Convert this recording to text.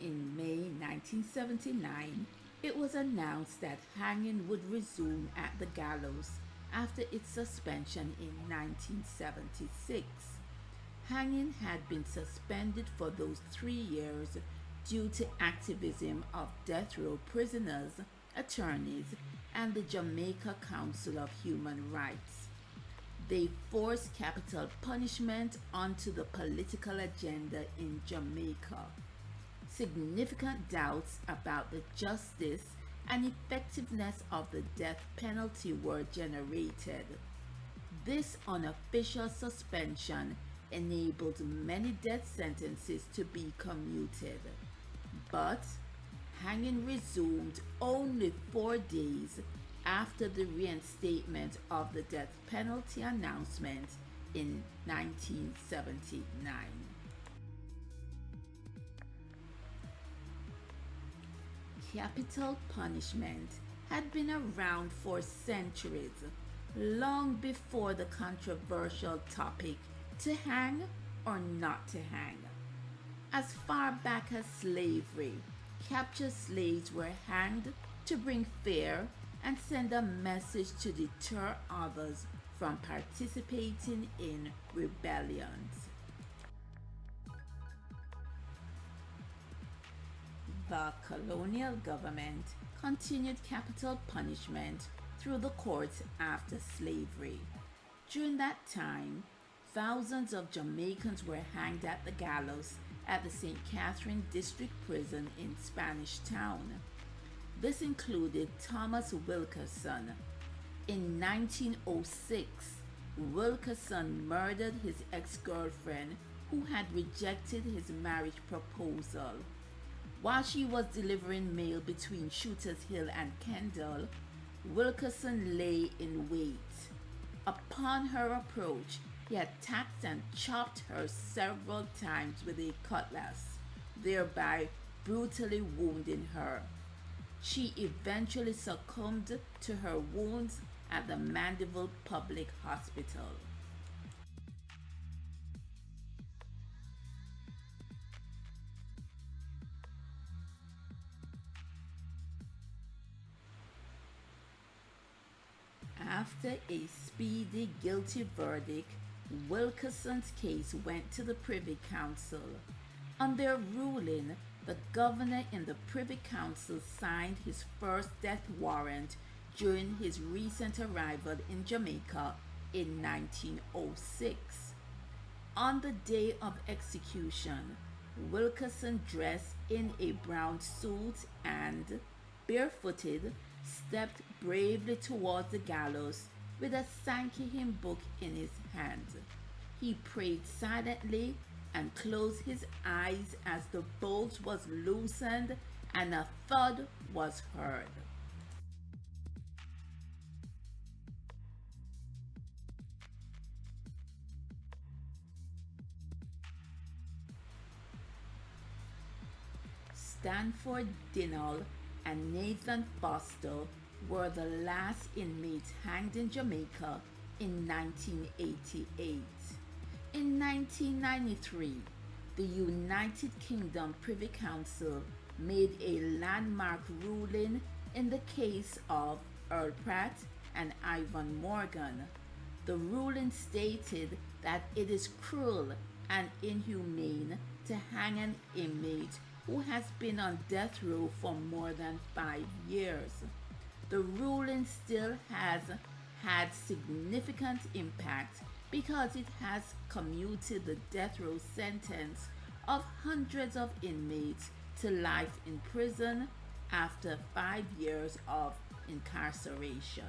In May 1979, it was announced that hanging would resume at the gallows after its suspension in 1976. Hanging had been suspended for those 3 years due to activism of death row prisoners, attorneys, and the Jamaica Council of Human Rights. They forced capital punishment onto the political agenda in Jamaica. Significant doubts about the justice and effectiveness of the death penalty were generated. This unofficial suspension enabled many death sentences to be commuted, but hanging resumed only 4 days after the reinstatement of the death penalty announcement in 1979. Capital punishment had been around for centuries, long before the controversial topic to hang or not to hang. As far back as slavery, captured slaves were hanged to bring fear and send a message to deter others from participating in rebellions. The colonial government continued capital punishment through the courts after slavery. During that time, thousands of Jamaicans were hanged at the gallows at the St. Catherine District Prison in Spanish Town. This included Thomas Wilkerson. In 1906, Wilkerson murdered his ex-girlfriend who had rejected his marriage proposal. While she was delivering mail between Shooters Hill and Kendall, Wilkerson lay in wait. Upon her approach, he attacked and chopped her several times with a cutlass, thereby brutally wounding her. She eventually succumbed to her wounds at the Mandeville Public Hospital. After a speedy guilty verdict, Wilkerson's case went to the Privy Council. On their ruling, the governor in the Privy Council signed his first death warrant during his recent arrival in Jamaica in 1906. On the day of execution, Wilkerson dressed in a brown suit and, barefooted, stepped bravely towards the gallows with a Sankey hymn book in his hand. He prayed silently and closed his eyes as the bolt was loosened and a thud was heard. Stanford Dinnall and Nathan Foster were the last inmates hanged in Jamaica in 1988. In 1993, the United Kingdom Privy Council made a landmark ruling in the case of Earl Pratt and Ivan Morgan. The ruling stated that it is cruel and inhumane to hang an inmate who has been on death row for more than 5 years. The ruling still has had significant impact because it has commuted the death row sentence of hundreds of inmates to life in prison after 5 years of incarceration.